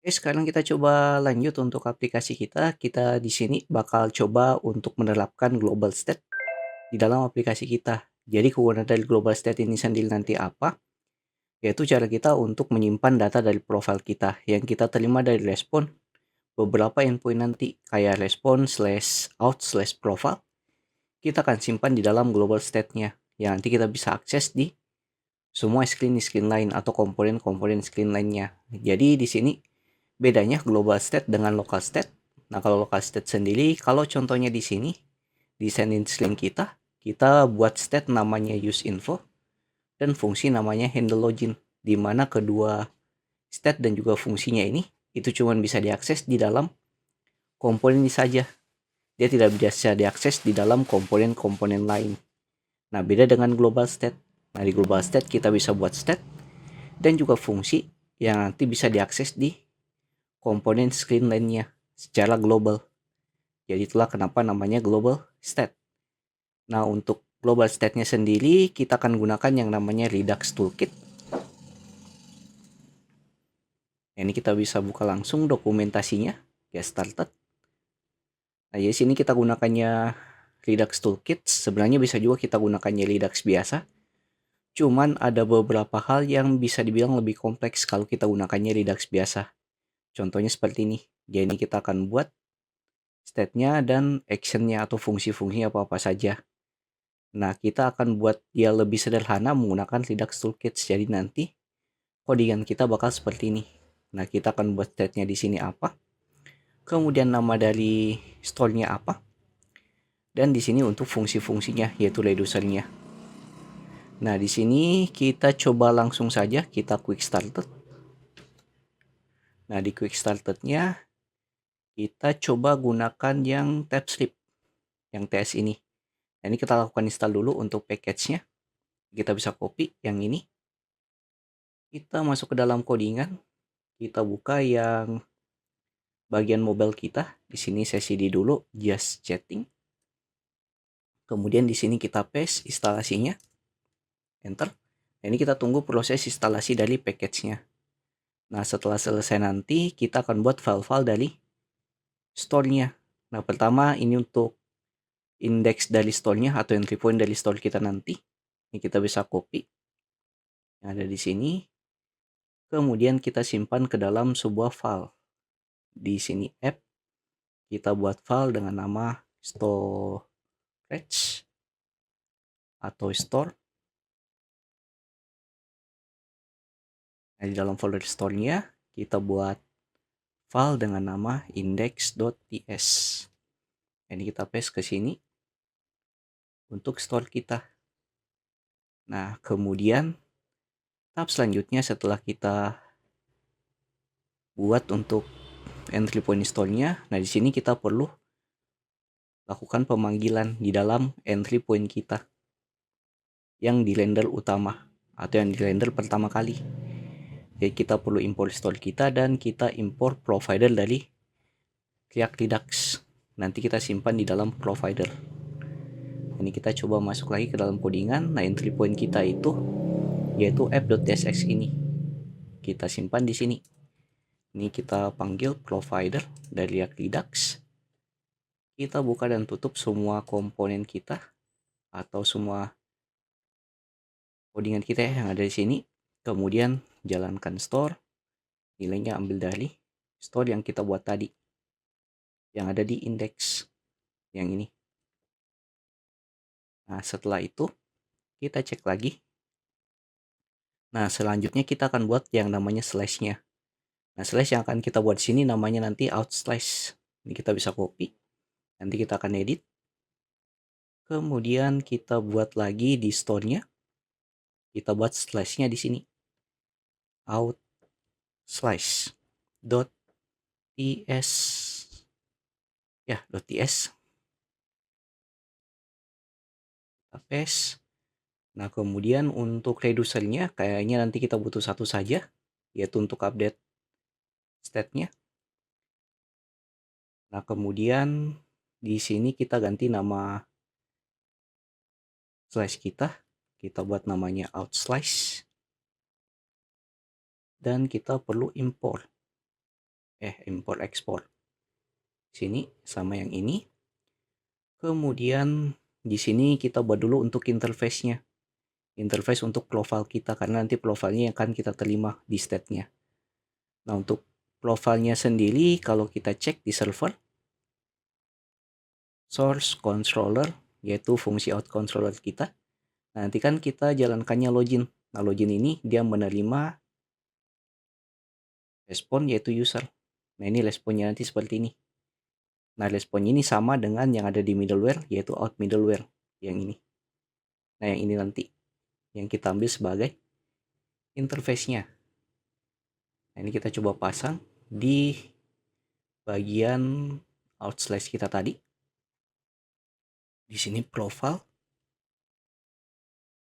Oke, sekarang kita coba lanjut untuk aplikasi kita. Kita di sini bakal coba untuk menerapkan global state di dalam aplikasi kita. Jadi kegunaan dari global state ini sendiri nanti apa? Yaitu cara kita untuk menyimpan data dari profil kita yang kita terima dari respon beberapa endpoint nanti kayak respon slash out slash profile. Kita akan simpan di dalam global state-nya yang nanti kita bisa akses di semua screen lain atau komponen-komponen screen lainnya. Jadi di sini bedanya global state dengan local state. Nah, kalau local state sendiri, kalau contohnya di sini, di sending string kita buat state namanya use info dan fungsi namanya handle login, di mana kedua state dan juga fungsinya ini itu cuma bisa diakses di dalam komponen ini saja. Dia tidak bisa diakses di dalam komponen-komponen lain. Nah, beda dengan global state. Nah, di global state kita bisa buat state dan juga fungsi yang nanti bisa diakses di komponen screen lainnya secara global. Jadi itulah kenapa namanya global state. Nah, untuk global state-nya sendiri kita akan gunakan yang namanya Redux Toolkit. Ini kita bisa buka langsung dokumentasinya, get started. Nah, di sini kita gunakannya Redux Toolkit. Sebenarnya bisa juga kita gunakannya Redux biasa. Cuman ada beberapa hal yang bisa dibilang lebih kompleks kalau kita gunakannya Redux biasa. Contohnya seperti ini. Jadi kita akan buat state-nya dan action-nya atau fungsi-fungsinya apa-apa saja. Nah, kita akan buat dia lebih sederhana menggunakan Redux Toolkit. Jadi nanti codingan kita bakal seperti ini. Nah, kita akan buat state-nya di sini apa. Kemudian nama dari store-nya apa. Dan di sini untuk fungsi-fungsinya yaitu reducer-nya. Nah, di sini kita coba langsung saja kita quick started. Nah, di quick started-nya kita coba gunakan yang TabScript, yang TS ini. Nah, ini kita lakukan install dulu untuk package-nya. Kita bisa copy yang ini. Kita masuk ke dalam codingan. Kita buka yang bagian mobile kita. Di sini saya cd dulu just chatting. Kemudian di sini kita paste instalasinya. Enter. Nah, ini kita tunggu proses instalasi dari package-nya. Nah, setelah selesai nanti kita akan buat file-file dari store-nya. Nah, pertama ini untuk index dari store-nya atau entry point dari store kita nanti. Ini kita bisa copy yang ada di sini. Kemudian kita simpan ke dalam sebuah file. Di sini app. Kita buat file dengan nama storage atau store. Nah, di dalam folder store-nya kita buat file dengan nama index.ts. Ini kita paste ke sini untuk store kita. Nah, kemudian tahap selanjutnya setelah kita buat untuk entry point store-nya, nah di sini kita perlu lakukan pemanggilan di dalam entry point kita yang di render utama atau yang di render pertama kali. Jadi kita perlu import store kita dan kita import provider dari React Redux. Nanti kita simpan di dalam provider. Ini kita coba masuk lagi ke dalam codingan. Nah, entry point kita itu yaitu app.tsx ini. Kita simpan di sini. Ini kita panggil provider dari React Redux. Kita buka dan tutup semua komponen kita atau semua codingan kita yang ada di sini. Kemudian jalankan store. Nilainya ambil dari store yang kita buat tadi. Yang ada di index yang ini. Nah, setelah itu kita cek lagi. Nah, selanjutnya kita akan buat yang namanya slash-nya. Nah, slash yang akan kita buat di sini namanya nanti out slash. Ini kita bisa copy. Nanti kita akan edit. Kemudian kita buat lagi di store-nya. Kita buat slash-nya di sini. Out slash dot ts. Ya, dot ts. Kita paste. Nah, kemudian untuk reducernya kayaknya nanti kita butuh satu saja, yaitu untuk update state-nya. Nah, kemudian di sini kita ganti nama slash kita buat namanya out slash, dan kita perlu import import export. Sini sama yang ini. Kemudian di sini kita buat dulu untuk interface-nya. Interface untuk profile kita, karena nanti profilnya akan kita terima di state-nya. Nah, untuk profilnya sendiri, kalau kita cek di server, source controller, yaitu fungsi out controller kita. Nah, nanti kan kita jalankannya login. Nah, login ini dia menerima respon yaitu user. Nah, ini responnya nanti seperti ini. Nah, respon ini sama dengan yang ada di middleware, yaitu out middleware yang ini. Nah, yang ini nanti yang kita ambil sebagai interface-nya. Nah, ini kita coba pasang di bagian out slash kita tadi. Di sini profile,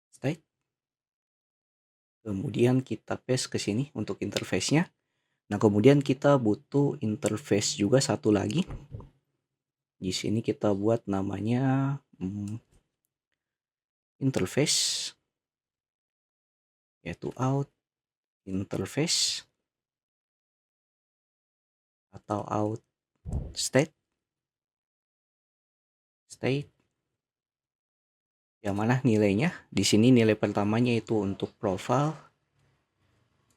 state. Kemudian kita paste ke sini untuk interface-nya. Nah, kemudian kita butuh interface juga satu lagi. Di sini kita buat namanya interface, yaitu out interface atau out state, yang mana nilainya di sini nilai pertamanya itu untuk profile,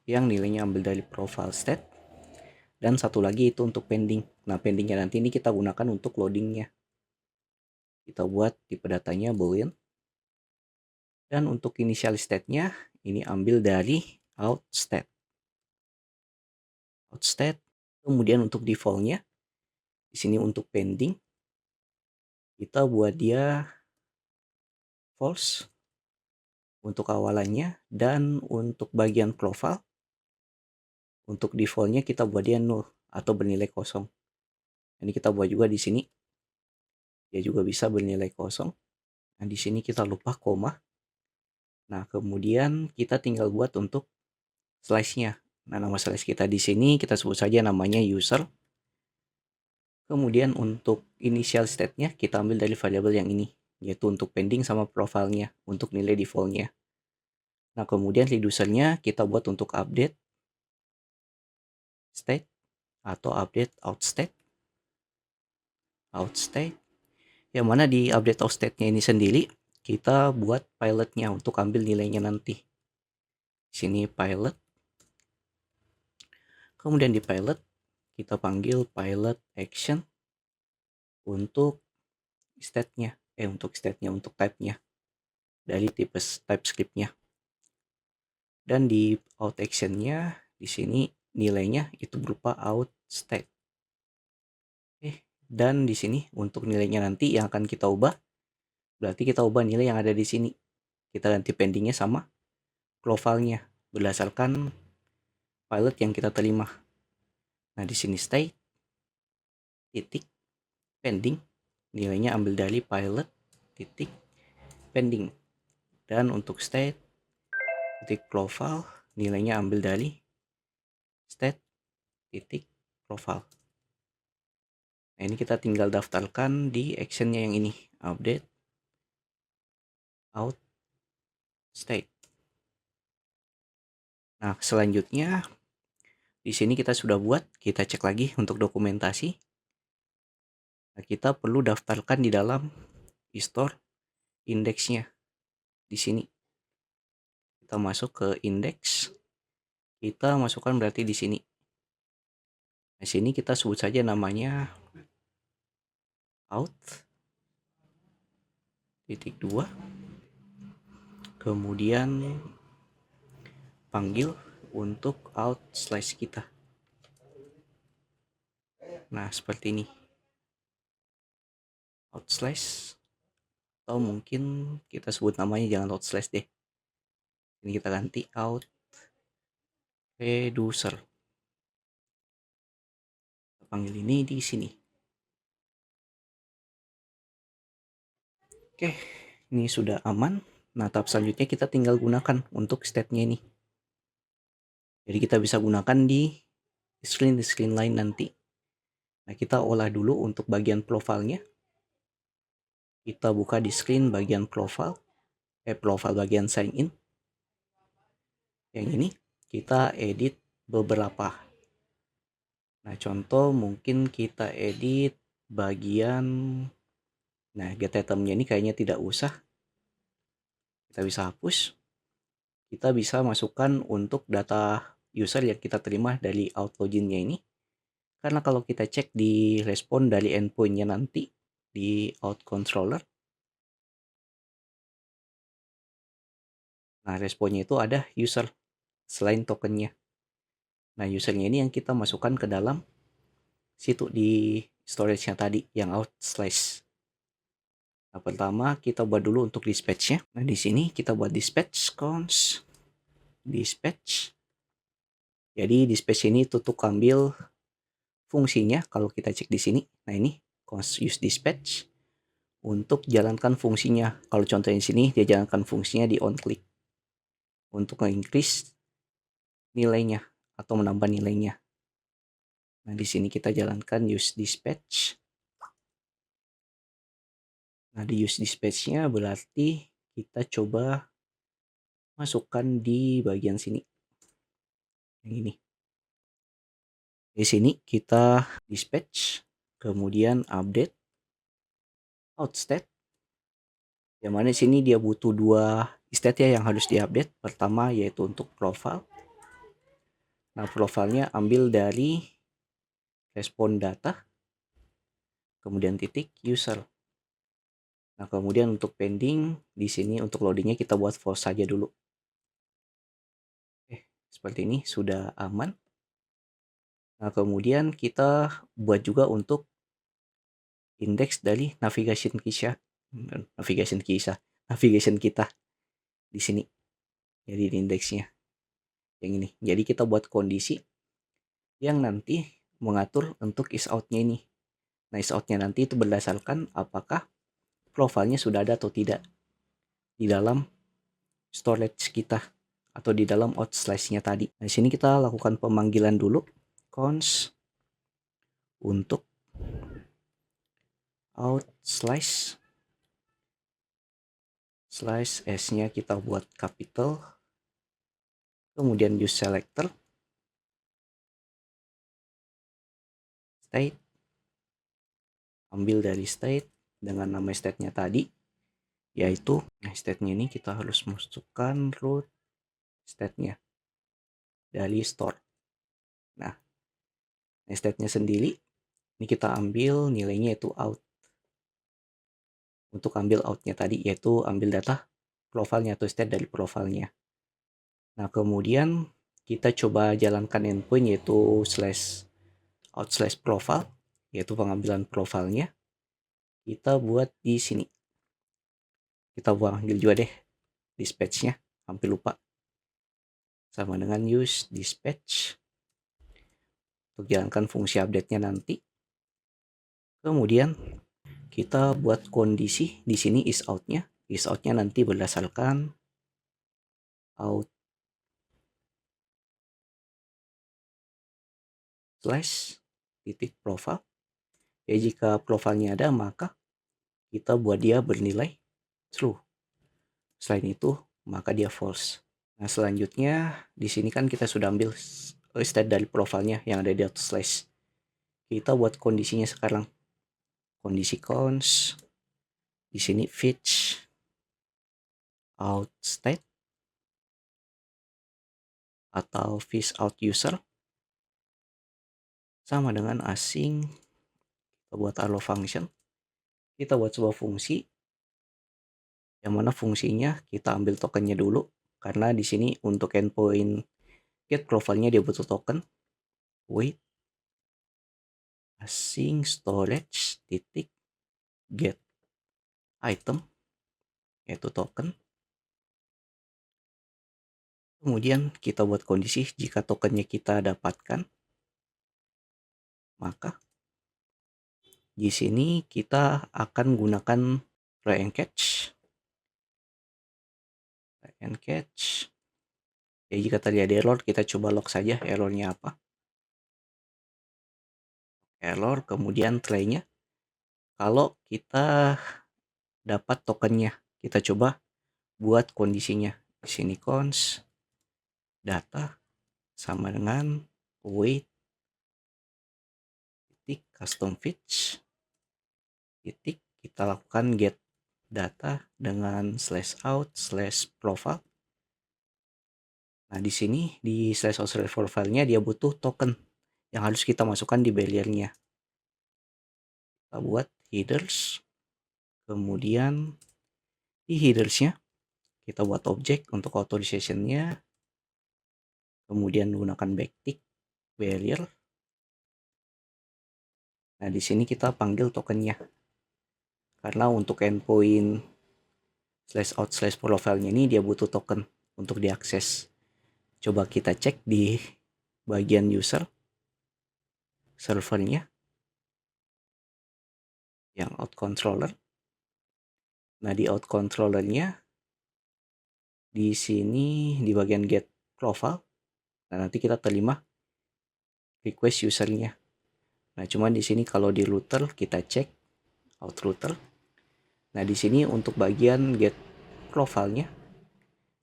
yang nilainya ambil dari profile state, dan satu lagi itu untuk pending. Nah, pendingnya nanti ini kita gunakan untuk loadingnya. Kita buat tipe datanya boolean, dan untuk initial state-nya ini ambil dari out state. Kemudian untuk default-nya di sini untuk pending kita buat dia false untuk awalannya, dan untuk bagian profile untuk default-nya kita buat dia null atau bernilai kosong. Ini kita buat juga di sini. Dia juga bisa bernilai kosong. Nah, di sini kita lupa koma. Nah, kemudian kita tinggal buat untuk slash-nya. Nah, nama slash kita di sini kita sebut saja namanya user. Kemudian untuk initial state-nya kita ambil dari variabel yang ini, yaitu untuk pending sama profile-nya untuk nilai default-nya. Nah, kemudian reducer-nya kita buat untuk update state atau update out state. Yang mana di update out state-nya ini sendiri kita buat pilot-nya untuk ambil nilainya nanti. Di sini pilot. Kemudian di pilot kita panggil pilot action untuk state-nya, untuk type-nya dari tipe TypeScript-nya. Dan di out action-nya di sini nilainya itu berupa out state. Dan di sini untuk nilainya nanti yang akan kita ubah, berarti kita ubah nilai yang ada di sini. Kita ganti pendingnya sama profile-nya berdasarkan pilot yang kita terima. Nah, di sini state titik pending, nilainya ambil dari pilot titik pending. Dan untuk state titik profile, nilainya ambil dari state titik profile. Nah, ini kita tinggal daftarkan di actionnya yang ini, update out state. Nah, selanjutnya di sini kita sudah buat, kita cek lagi untuk dokumentasi. Nah, kita perlu daftarkan di dalam store indeksnya. Di sini kita masuk ke index, kita masukkan berarti di sini. Di sini kita sebut saja namanya out titik 2, kemudian panggil untuk out slash kita. Nah, seperti ini, out slash, atau mungkin kita sebut namanya jangan out slash deh, ini kita ganti out reducer. Kita panggil ini di sini. Oke, ini sudah aman. Nah, tahap selanjutnya kita tinggal gunakan untuk state-nya ini. Jadi kita bisa gunakan di screen lain nanti. Nah, kita olah dulu untuk bagian profile-nya. Kita buka di screen bagian profile bagian sign in. Yang ini kita edit beberapa. Nah, contoh mungkin kita edit bagian, nah get itemnya ini kayaknya tidak usah, kita bisa hapus. Kita bisa masukkan untuk data user yang kita terima dari out loginnya ini, karena kalau kita cek di respon dari endpointnya nanti di out controller, nah responnya itu ada user selain tokennya. Nah, usernya ini yang kita masukkan ke dalam situ di storage-nya tadi yang out slash. Nah, pertama kita buat dulu untuk dispatch-nya. Nah, di sini kita buat dispatch cons dispatch. Jadi dispatch ini tutup ambil fungsinya kalau kita cek di sini. Nah, ini cons use dispatch untuk jalankan fungsinya. Kalau contohnya di sini dia jalankan fungsinya di on click untuk increase nilainya atau menambah nilainya. Nah, di sini kita jalankan use dispatch. Nah, di use dispatch-nya berarti kita coba masukkan di bagian sini. Yang ini. Di sini kita dispatch, kemudian update out state. Yang mana di sini dia butuh dua state ya yang harus diupdate. Pertama yaitu untuk profile. Nah, profilnya ambil dari respon data, kemudian titik user. Nah, kemudian untuk pending di sini untuk loadingnya kita buat false saja dulu. Seperti ini sudah aman. Nah, kemudian kita buat juga untuk indeks dari navigation kita di sini. Jadi di indeksnya yang ini. Jadi kita buat kondisi yang nanti mengatur untuk is out-nya ini. Nah, is out-nya nanti itu berdasarkan apakah profilnya sudah ada atau tidak di dalam storage kita atau di dalam out slash-nya tadi. Nah, di sini kita lakukan pemanggilan dulu cons untuk out slash s-nya kita buat capital, kemudian use selector state, ambil dari state dengan nama state-nya tadi, yaitu state-nya ini kita harus masukkan root state-nya dari store. Nah, state-nya sendiri ini kita ambil nilainya yaitu out. Untuk ambil out-nya tadi yaitu ambil data profilnya atau state dari profilnya. Nah, kemudian kita coba jalankan endpoint yaitu slash out slash profile, yaitu pengambilan profilnya. Kita buat di sini. Kita ambil juga deh dispatch-nya, hampir lupa. Sama dengan use dispatch untuk jalankan fungsi update-nya nanti. Kemudian kita buat kondisi di sini is out-nya. Is out-nya nanti berdasarkan out slash titik profile. Ya, jika profilnya ada maka kita buat dia bernilai true. Selain itu maka dia false. Nah, selanjutnya di sini kan kita sudah ambil state dari profilnya yang ada di out slash. Kita buat kondisinya sekarang. Kondisi cons di sini fetch out state atau fish out user sama dengan asing. Kita buat allow function. Kita buat sebuah fungsi yang mana fungsinya kita ambil tokennya dulu karena di sini untuk endpoint get profile-nya dia butuh token. Wait asing storage titik get item yaitu token. Kemudian kita buat kondisi jika tokennya kita dapatkan, maka di sini kita akan gunakan try and catch. Ya, jika tadi ada error kita coba log saja errornya apa. Error kemudian try-nya. Kalau kita dapat tokennya, kita coba buat kondisinya. Di sini cons data sama dengan wait titik custom feeds, titik kita lakukan get data dengan /out/profile. Nah, di sini di /out/profile-nya dia butuh token yang harus kita masukkan di barrier-nya. Kita buat headers, kemudian di headers-nya kita buat objek untuk authorization-nya, kemudian gunakan backtick barrier. Nah, di sini kita panggil tokennya. Karena untuk endpoint /out/profile-nya ini dia butuh token untuk diakses. Coba kita cek di bagian user servernya yang out controller. Nah, di out controllernya di sini di bagian get profile. Nah, nanti kita terima request usernya. Nah, cuman di sini kalau di router kita cek out router. Nah, di sini untuk bagian get profile-nya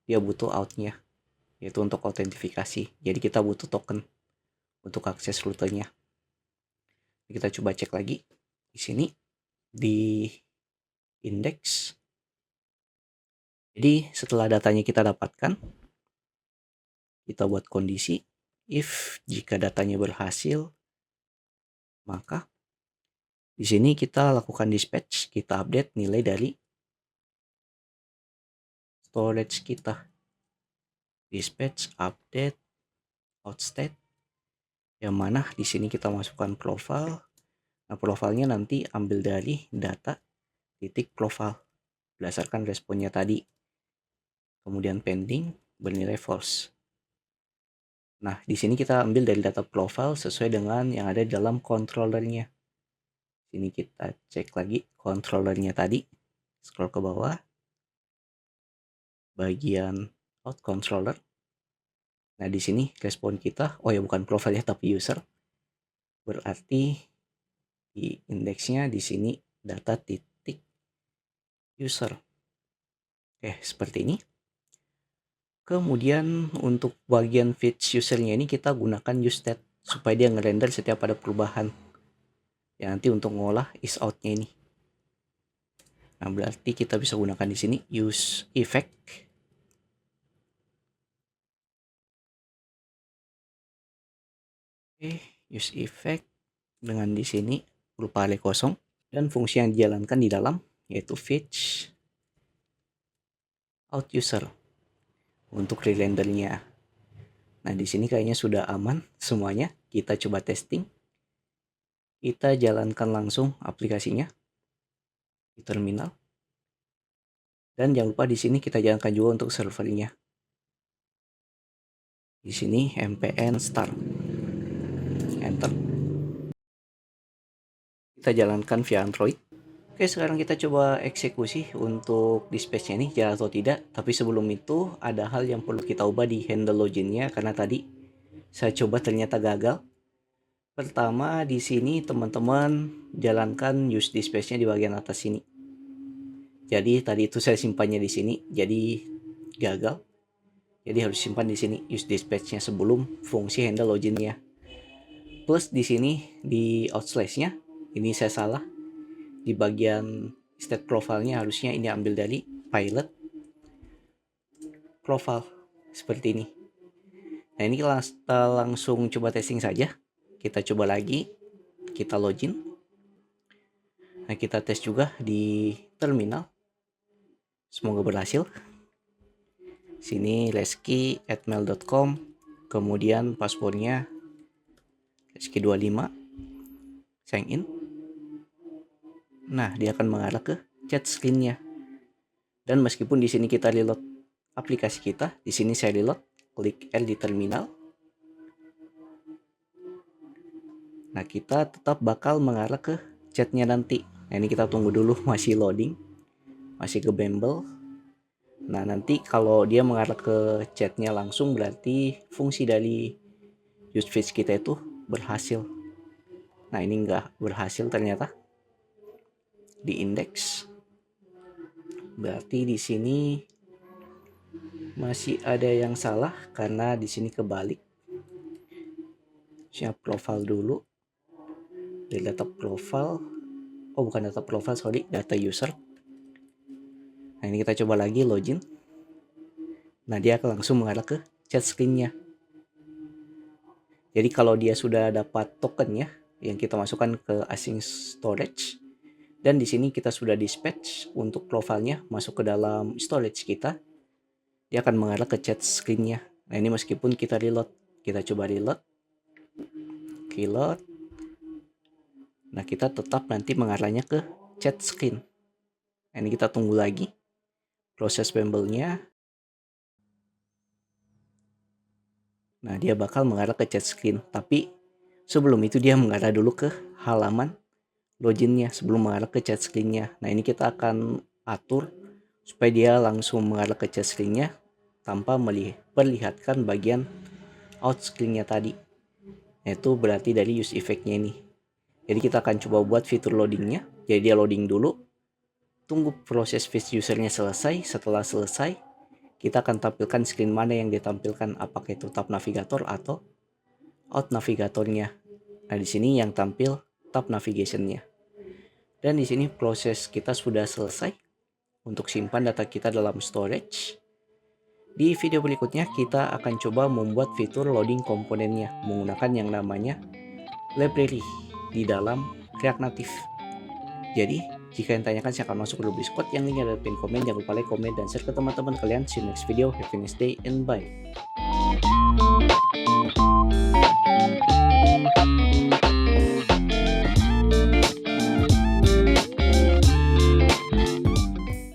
dia butuh out-nya, yaitu untuk autentifikasi. Jadi kita butuh token untuk akses rutenya. Kita coba cek lagi di sini di index. Jadi setelah datanya kita dapatkan, kita buat kondisi if jika datanya berhasil, maka di sini kita lakukan dispatch, kita update nilai dari storage kita. Dispatch update outstate, yang mana di sini kita masukkan profile. Nah, profilnya nanti ambil dari data titik profile berdasarkan responnya tadi. Kemudian pending bernilai false. Nah, di sini kita ambil dari data profile sesuai dengan yang ada di dalam controllernya. Sini kita cek lagi controllernya tadi. Scroll ke bawah. Bagian out controller. Nah, di sini respon kita, oh ya bukan profile ya tapi user. Berarti di indeksnya di sini data titik user. Seperti ini. Kemudian untuk bagian feeds usernya ini kita gunakan useStat supaya dia ngerender setiap ada perubahan. Ya, nanti untuk ngolah is out-nya ini. Nah, berarti kita bisa gunakan di sini use effect. Use effect dengan di sini berupa array kosong dan fungsi yang dijalankan di dalam yaitu fetch out user untuk rerendernya. Nah, di sini kayaknya sudah aman semuanya. Kita coba testing. Kita jalankan langsung aplikasinya di terminal. Dan jangan lupa di sini kita jalankan juga untuk servernya. Di sini mpn start. Enter. Kita jalankan via Android. Oke, sekarang kita coba eksekusi untuk dispatch-nya ini jalan atau tidak. Tapi sebelum itu ada hal yang perlu kita ubah di handle login-nya karena tadi saya coba ternyata gagal. Pertama, di sini teman-teman jalankan use dispatch-nya di bagian atas sini. Jadi tadi itu saya simpannya di sini, jadi gagal. Jadi harus simpan di sini use dispatch-nya sebelum fungsi handle login-nya. Plus di sini di outslash-nya ini saya salah. Di bagian state profile-nya harusnya ini ambil dari pilot profile seperti ini. Nah, ini kita langsung coba testing saja. Kita coba lagi, kita login. Nah, kita tes juga di terminal. Semoga berhasil. Sini reski@mail.com, kemudian passwordnya reski25, sign in. Nah, dia akan mengarah ke chat screen-nya. Dan meskipun di sini kita reload aplikasi kita, di sini saya reload, klik R di terminal. Nah, kita tetap bakal mengarah ke chatnya nanti. Nah, ini kita tunggu dulu, masih loading, masih ke Bumble. Nah, nanti kalau dia mengarah ke chatnya langsung berarti fungsi dari use feeds kita itu berhasil. Nah, ini enggak berhasil ternyata di indeks. Berarti di sini masih ada yang salah karena di sini kebalik. Siap profile dulu. Dari data profile, oh bukan data profile, sorry, data user. Nah ini kita coba lagi login. Nah dia akan langsung mengarah ke chat screen-nya. Jadi kalau dia sudah dapat tokennya yang kita masukkan ke async storage, dan di sini kita sudah dispatch untuk profilnya masuk ke dalam storage kita, dia akan mengarah ke chat screen-nya. Nah ini meskipun kita reload, kita coba reload. Nah kita tetap nanti mengarahnya ke chat screen. Nah, ini kita tunggu lagi proses Bumble-nya. Nah dia bakal mengarah ke chat screen, tapi sebelum itu dia mengarah dulu ke halaman loginnya sebelum mengarah ke chat screen-nya. Nah ini kita akan atur supaya dia langsung mengarah ke chat screen-nya tanpa memperlihatkan bagian out screen-nya tadi. Nah itu berarti dari use effect-nya ini. Jadi kita akan coba buat fitur loading-nya. Jadi dia loading dulu, tunggu proses face user-nya selesai. Setelah selesai, kita akan tampilkan screen mana yang ditampilkan, apakah itu tab navigator atau out navigatornya. Nah di sini yang tampil tab navigation-nya. Dan di sini proses kita sudah selesai untuk simpan data kita dalam storage. Di video berikutnya kita akan coba membuat fitur loading komponennya menggunakan yang namanya library di dalam React Native. Jadi jika yang tanyakan saya akan masuk ke grup Discord yang linknya ada di pin komen. Jangan lupa like, komen, dan share ke teman-teman kalian. See you next video. Have a nice day and bye.